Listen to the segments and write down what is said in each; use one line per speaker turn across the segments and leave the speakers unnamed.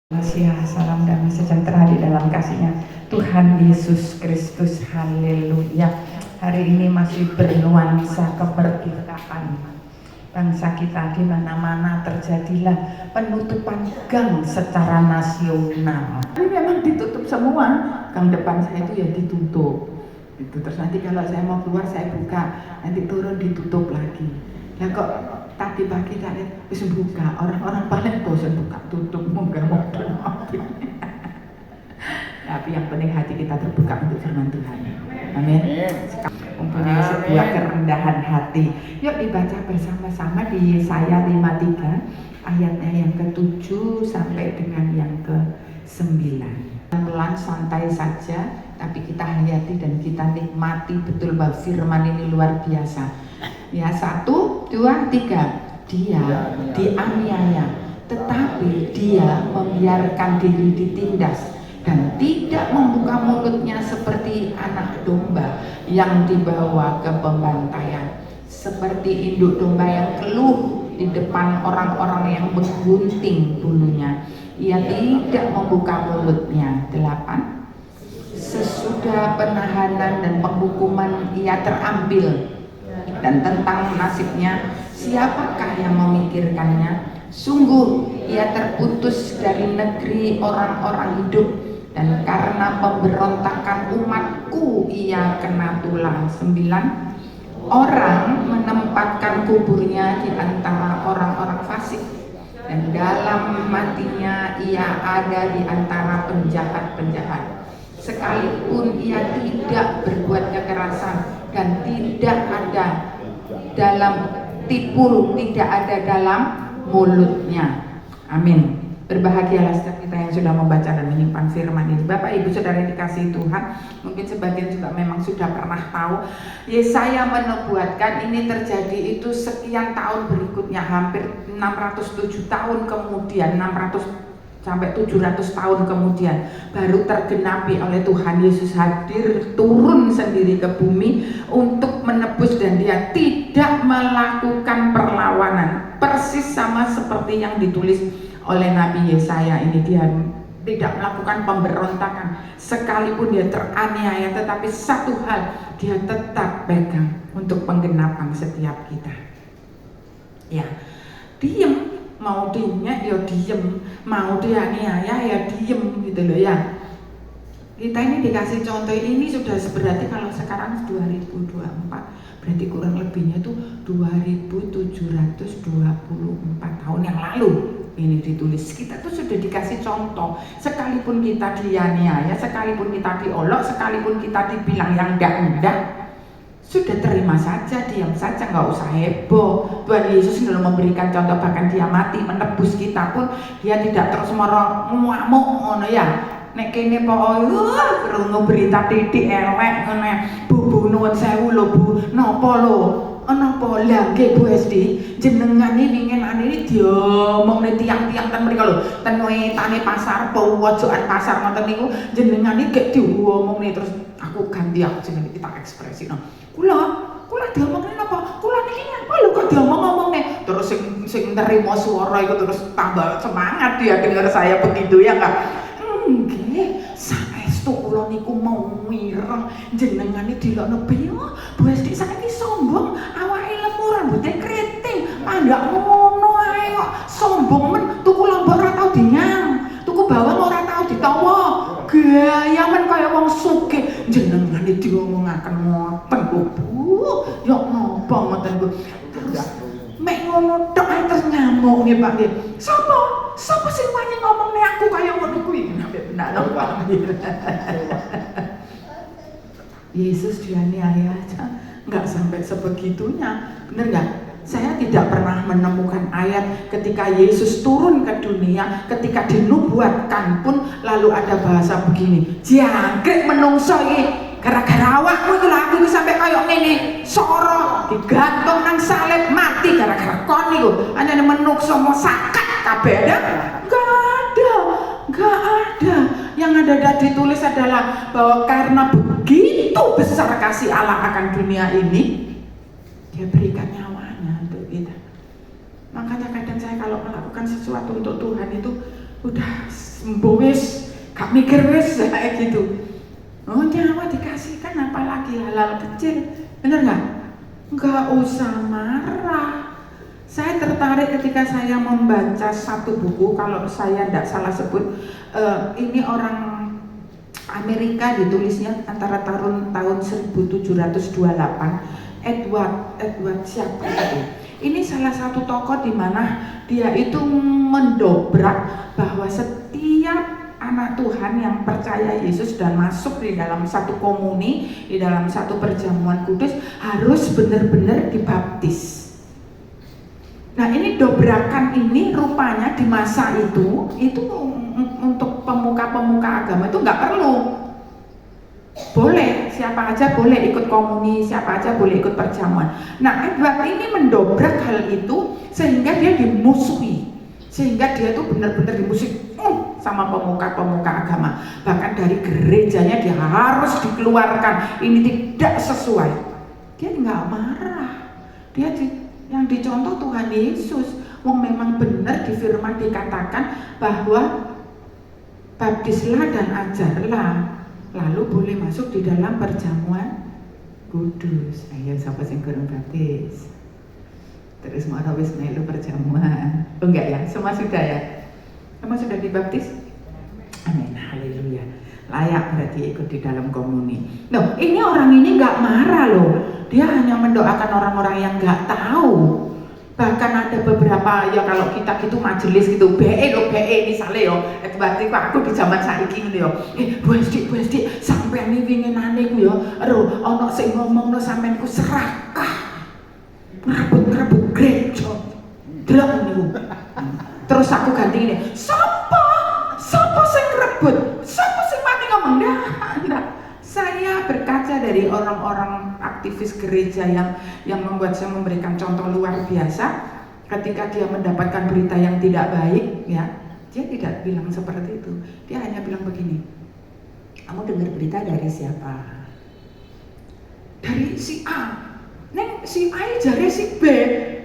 Manusia, salam damai sejahtera di dalam kasih-Nya Tuhan Yesus Kristus. Haleluya. Hari ini masih bernuansa kemerdekaan bangsa kita. Di mana-mana terjadilah penutupan gang secara nasional. Ini memang ditutup semua. Gang depan saya itu ya ditutup. Itu terus nanti kalau saya mau keluar saya buka, nanti turun ditutup lagi. Lah kok tadi pagi tak lihat wis buka, orang-orang paling bosan buka tutup moga-moga. Tapi yang penting hati kita terbuka untuk firman Tuhan. Amin. Mempunyai sebuah kerendahan hati. Yuk dibaca bersama-sama di Yesaya 53 ayatnya yang ke-7 sampai dengan yang ke-9. Pelan santai saja, tapi kita hayati dan kita nikmati betul bahwa firman ini luar biasa. Ya, 1, 2, 3. Dia dianiaya, tetapi dia membiarkan diri ditindas dan tidak membuka mulutnya seperti anak domba yang dibawa ke pembantaian, seperti induk domba yang keluh di depan orang-orang yang menggunting bulunya. Ia tidak membuka mulutnya. 8. Sesudah penahanan dan penghukuman ia terambil, dan tentang nasibnya siapakah yang memikirkannya? Sungguh ia terputus dari negeri orang-orang hidup, dan karena pemberontakan umatku ia kena tulang. 9. Orang menempatkan kuburnya di antara orang-orang fasik, dan dalam matinya ia ada di antara penjahat-penjahat. Sekalipun ia tidak berbuat kekerasan dan tidak ada dalam tipu, tidak ada dalam mulutnya. Amin. Berbahagialah setiap kita yang sudah membaca dan menyimpan firman ini. Bapak Ibu Saudara yang dikasihi Tuhan, mungkin sebagian juga memang sudah pernah tahu, Yesaya menubuatkan ini terjadi itu sekian tahun berikutnya, hampir 607 tahun kemudian, 600 sampai 700 tahun kemudian baru tergenapi oleh Tuhan Yesus hadir turun sendiri ke bumi untuk menebus, dan dia tidak melakukan perlawanan, persis sama seperti yang ditulis oleh Nabi Yesaya ini. Dia tidak melakukan pemberontakan sekalipun dia teraniaya, tetapi satu hal dia tetap pegang untuk penggenapan setiap kita. Ya, diem, mau dinya ya diem, mau dianiaya ya diem gitu loh ya. Kita ini dikasih contoh ini sudah berarti kalau sekarang 2024 berarti kurang lebihnya itu 2724 tahun yang lalu ini ditulis. Kita tuh sudah dikasih contoh, sekalipun kita dianiaya, sekalipun kita diolok, sekalipun kita dibilang yang enggak, sudah terima saja, diam saja, nggak usah heboh. Tuhan Yesus sudah memberikan contoh, bahkan dia mati menebus kita pun dia tidak terus ngamuk ngono ya. Nek kene pokoke krungu berita titik elek ngene, Bu nuwun sewu lho Bu, napa lho? Napa lha nggih Bu SD, jenengan iki ngenane diomongne tiang-tiang ten mriko lho, ten wetane pasar pojokan pasar ngoten niku jenengan iki gek diomongne. Terus aku ganti aku jenenge kita ekspresino. Kula diomongne napa? Kula niki ngapa lho kok diomong-omongne? Terus sing nerima swara iku terus tambah semangat dia dengar saya begitu ya enggak? Nggih, saestu kula niku mau mireng jenengan iki dilokno beo. Bu Esti saiki sombong, awake lemu rambute kriting, pandak ngono ae kok sombong men, tuku lombok ora tau dinyang, tuku bawang ora tau ditawa. Gaya men kaya wong sugih, jenengan iki diomongaken ngoten Bu. Ya napa ngoten Bu. Mek ngono tok ae terus ngamuk nggih Pak nggih. Sapa sing wani ngomongne aku kaya ngono kuwi? Benar lho Pak. Yesus dianiaya aja enggak sampai sebegitunya. Bener enggak? Saya tidak pernah menemukan ayat ketika Yesus turun ke dunia, ketika dinubuatkan pun lalu ada bahasa begini, jangkrik menungso iki gara-gara awakmu iki lho aku iki sampe kaya ngene, soro digantung nang salib mati gara-gara kon niku. Anyane menungso mau sakat kabeh ada? Enggak ada. Yang ada ditulis adalah bahwa karena begitu besar kasih Allah akan dunia ini, dia berikan nyawanya untuk kita. Makanya kadang saya kalau melakukan sesuatu untuk Tuhan itu udah wis gak mikir wis kayak gitu. Oh nyawa dikasihkan apalagi halal kecil, bener nggak? Nggak usah marah. Saya tertarik ketika saya membaca satu buku, kalau saya tidak salah sebut, ini orang Amerika, ditulisnya antara tahun 1728. Edward siapa itu? Ini salah satu tokoh di mana dia itu mendobrak bahwa setiap anak Tuhan yang percaya Yesus dan masuk di dalam satu komuni, di dalam satu perjamuan kudus harus benar-benar dibaptis. Nah ini dobrakan ini rupanya di masa itu untuk pemuka-pemuka agama itu nggak perlu. Boleh, siapa aja boleh ikut komuni, siapa aja boleh ikut perjamuan. Nah Edward ini mendobrak hal itu sehingga dia dimusuhi, sehingga dia tuh benar-benar dimusuhi sama pemuka-pemuka agama. Bahkan dari gerejanya dia harus dikeluarkan, ini tidak sesuai. Dia nggak marah, yang dicontoh Tuhan Yesus. Memang benar di firman dikatakan bahwa baptislah dan ajarlah, lalu boleh masuk di dalam perjamuan kudus. Ayo siapa sing kurang baptis? Terus mau wis melu perjamuan. Oh enggak ya? Semua sudah ya? Semua sudah dibaptis? Amin, haleluya. Layak berarti ikut di dalam komuni. Loh, ini orang ini nggak marah loh. Dia hanya mendoakan orang-orang yang nggak tahu. Bahkan ada beberapa, ya kalau kita gitu majelis gitu, BE misalnya yo, berarti aku di zaman saiki gitu yo. Bu SD, sampean iki winginane ku yo, ono sing ngomongno sampean ku serakah. Ngerebut gereja. Delok niku. Terus aku ganti ini, Sopo sing ngerebut? Sopo sing mati ngomong? Nah. Saya berkaca dari orang-orang aktivis gereja yang membuat saya memberikan contoh luar biasa. Ketika dia mendapatkan berita yang tidak baik, ya, dia tidak bilang seperti itu. Dia hanya bilang begini, kamu dengar berita dari siapa? Dari si A. Neng si A jare si B.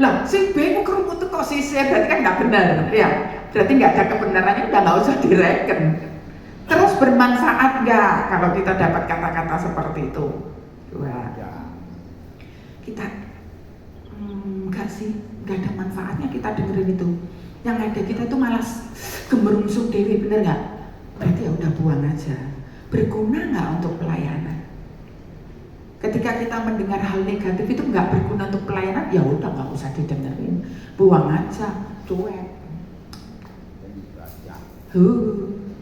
Lah si B ku kerumut kok si C, berarti kan nggak benar, ya. Berarti nggak ada kebenarannya, udah nggak usah direken. Terus bermanfaat nggak kalau kita dapat kata-kata seperti itu? Wah, kita nggak sih, nggak ada manfaatnya kita dengerin itu. Yang ada kita tuh malas gemerungsung dewi, bener nggak? Berarti ya udah buang aja. Berguna nggak untuk pelayanan? Ketika kita mendengar hal negatif itu nggak berguna untuk pelayanan, ya udah nggak usah didengerin, buang aja, cuek.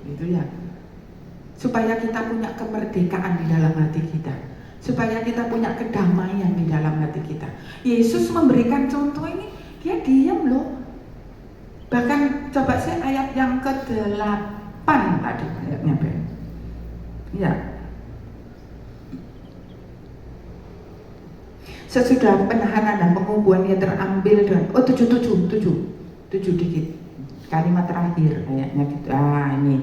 Gitu ya. Supaya kita punya kemerdekaan di dalam hati kita, supaya kita punya kedamaian di dalam hati kita. Yesus memberikan contoh ini, dia diam loh. Bahkan coba sih ayat yang ke-8 tadi ayatnya Ben. Ya. Sesudah penahanan dan pengubuhan ia terambil dan 7 dikit. Kalimat terakhir ayatnya gitu. Ini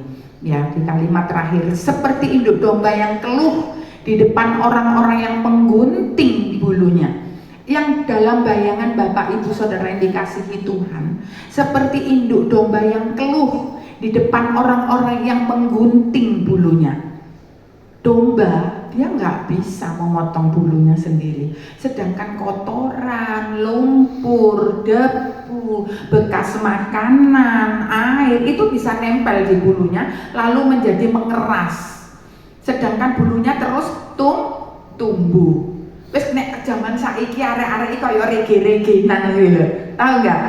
ya, di kalimat terakhir, seperti induk domba yang keluh di depan orang-orang yang menggunting bulunya. Yang dalam bayangan Bapak Ibu Saudara yang dikasihi Tuhan, seperti induk domba yang keluh di depan orang-orang yang menggunting bulunya. Domba dia nggak bisa memotong bulunya sendiri, sedangkan kotoran, lumpur, debu, bekas makanan, air itu bisa nempel di bulunya lalu menjadi mengeras, sedangkan bulunya terus tumbuh. Wis nek zaman saiki arek-arek iki kaya rege-regenan lho. Tahu enggak?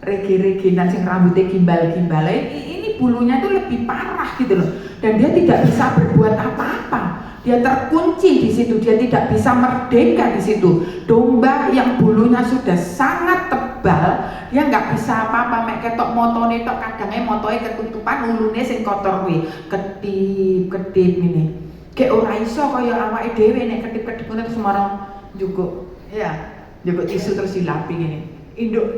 Rege-regenan sing rambutnya gimbal-gimbal. Ini bulunya tuh lebih parah gitu loh. Dan dia tidak bisa berbuat apa-apa. Dia terkunci di situ, dia tidak bisa merdeka di situ. Domba yang bulunya sudah sangat tebal, dia nggak bisa apa-apa. Mek ketok motone tok, kadangnya motoe ketutupan, ulune sing kotor kuwi. Kedip ngene. Kayak ora iso kaya awake dhewe nek kedip-kedip ngono terus marang njukuk. Ya, njukuk tisu terus dilapi gini.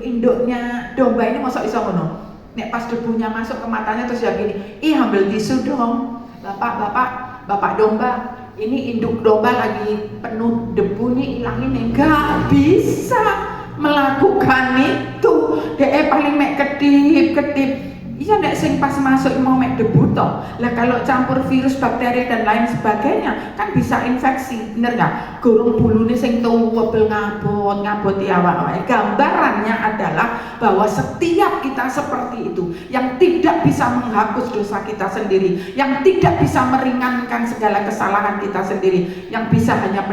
Induknya domba ini mosok iso ngono. Nek pas debunya masuk ke matanya terus ya gini, "Ih, ambil tisu dong. Bapak domba, ini induk domba lagi penuh debu nih, ilangin." Enggak bisa melakukan itu. Dia paling mek kedip-kedip. Iya nek sing pas masuk mau mek debu toh. Lah kalau campur virus, bakteri dan lain sebagainya kan bisa infeksi, bener nggak? Gorong bulune sing tuwebel ngabot awak. Gambarannya adalah bahwa setiap kita seperti itu, yang tidak bisa menghapus dosa kita sendiri, yang tidak bisa meringankan segala kesalahan kita sendiri, yang bisa hanya